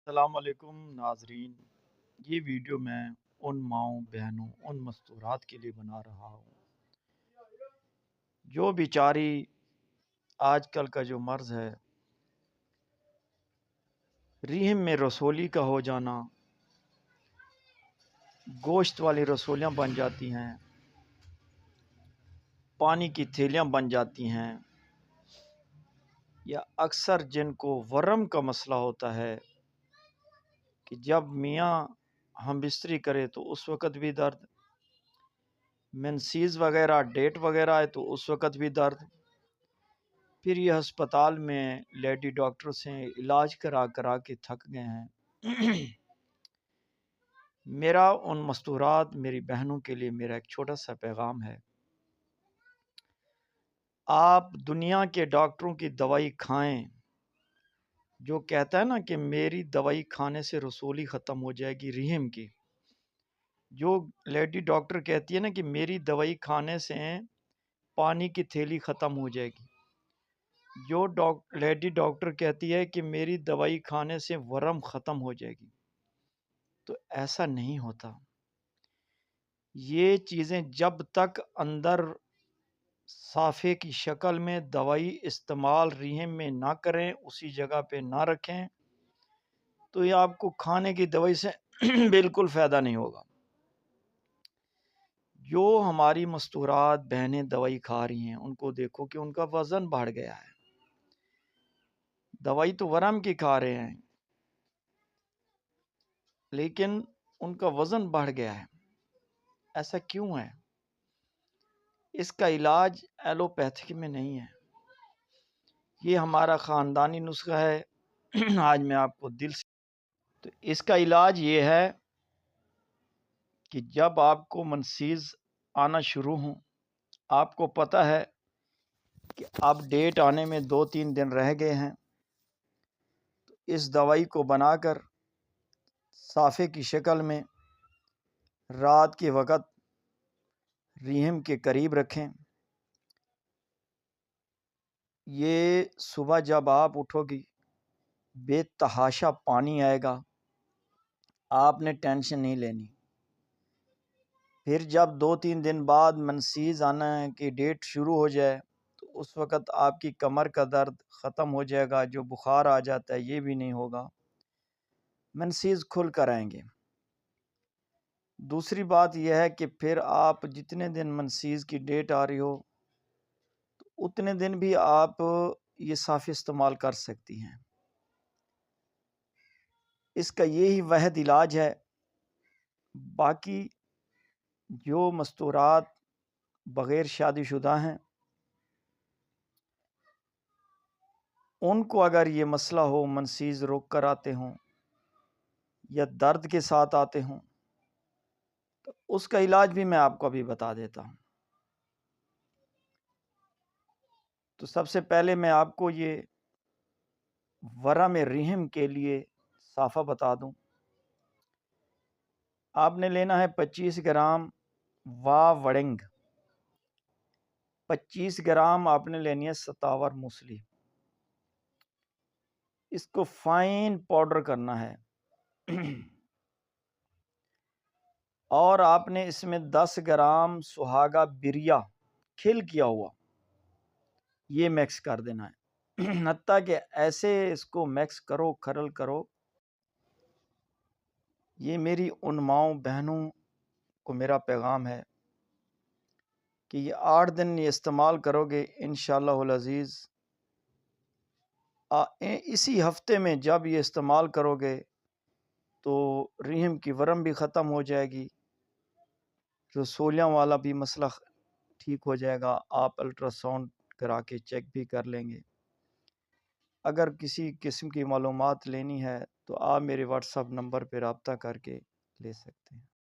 السلام علیکم ناظرین، یہ ویڈیو میں ان ماؤں بہنوں ان مستورات کے لیے بنا رہا ہوں جو بیچاری آج کل کا جو مرض ہے رحم میں رسولی کا ہو جانا، گوشت والی رسولیاں بن جاتی ہیں، پانی کی تھیلیاں بن جاتی ہیں، یا اکثر جن کو ورم کا مسئلہ ہوتا ہے کہ جب میاں ہم بستری کرے تو اس وقت بھی درد، منسیز وغیرہ ڈیٹ وغیرہ ہے تو اس وقت بھی درد، پھر یہ ہسپتال میں لیڈی ڈاکٹر سے علاج کرا کرا کے تھک گئے ہیں۔ میرا ان مستورات میری بہنوں کے لیے میرا ایک چھوٹا سا پیغام ہے، آپ دنیا کے ڈاکٹروں کی دوائی کھائیں جو کہتا ہے نا کہ میری دوائی کھانے سے رسولی ختم ہو جائے گی، رحم کی جو لیڈی ڈاکٹر کہتی ہے نا کہ میری دوائی کھانے سے پانی کی تھیلی ختم ہو جائے گی، جو لیڈی ڈاکٹر کہتی ہے کہ میری دوائی کھانے سے ورم ختم ہو جائے گی، تو ایسا نہیں ہوتا۔ یہ چیزیں جب تک اندر صافے کی شکل میں دوائی استعمال رحم میں نہ کریں، اسی جگہ پہ نہ رکھیں، تو یہ آپ کو کھانے کی دوائی سے بالکل فائدہ نہیں ہوگا۔ جو ہماری مستورات بہنیں دوائی کھا رہی ہیں ان کو دیکھو کہ ان کا وزن بڑھ گیا ہے، دوائی تو ورم کی کھا رہے ہیں لیکن ان کا وزن بڑھ گیا ہے۔ ایسا کیوں ہے؟ اس کا علاج ایلوپیتھک میں نہیں ہے، یہ ہمارا خاندانی نسخہ ہے۔ آج میں آپ کو دل سے تو اس کا علاج یہ ہے کہ جب آپ کو منسیز آنا شروع ہوں، آپ کو پتہ ہے کہ اب ڈیٹ آنے میں 2-3 دن رہ گئے ہیں، تو اس دوائی کو بنا کر صافے کی شکل میں رات کے وقت رحم کے قریب رکھیں۔ یہ صبح جب آپ اٹھو گی بے تحاشا پانی آئے گا، آپ نے ٹینشن نہیں لینی۔ پھر جب 2-3 دن بعد منسیز آنا ہے کہ ڈیٹ شروع ہو جائے تو اس وقت آپ کی کمر کا درد ختم ہو جائے گا، جو بخار آ جاتا ہے یہ بھی نہیں ہوگا، منسیز کھل کر آئیں گے۔ دوسری بات یہ ہے کہ پھر آپ جتنے دن منسیز کی ڈیٹ آ رہی ہو تو اتنے دن بھی آپ یہ صافی استعمال کر سکتی ہیں۔ اس کا یہی واحد علاج ہے۔ باقی جو مستورات بغیر شادی شدہ ہیں ان کو اگر یہ مسئلہ ہو، منسیز روک کر آتے ہوں یا درد کے ساتھ آتے ہوں، تو اس کا علاج بھی میں آپ کو ابھی بتا دیتا ہوں۔ تو سب سے پہلے میں آپ کو یہ ورم رحم کے لیے صافہ بتا دوں۔ آپ نے لینا ہے 25 گرام واہ وڑنگ، 25 گرام آپ نے لینی ہے ستاور موسلی، اس کو فائن پاؤڈر کرنا ہے، اور آپ نے اس میں 10 گرام سہاگا بریا کھل کیا ہوا یہ میکس کر دینا ہے۔ حتیٰ کہ ایسے اس کو میکس کرو، کھرل کرو۔ یہ میری ان ماؤں بہنوں کو میرا پیغام ہے کہ یہ 8 دن یہ استعمال کرو گے انشاءاللہ العزیز، اسی ہفتے میں جب یہ استعمال کرو گے تو رحم کی ورم بھی ختم ہو جائے گی، رسولیاں والا بھی مسئلہ ٹھیک ہو جائے گا۔ آپ الٹرا ساؤنڈ کرا کے چیک بھی کر لیں گے۔ اگر کسی قسم کی معلومات لینی ہے تو آپ میرے واٹس ایپ نمبر پہ رابطہ کر کے لے سکتے ہیں۔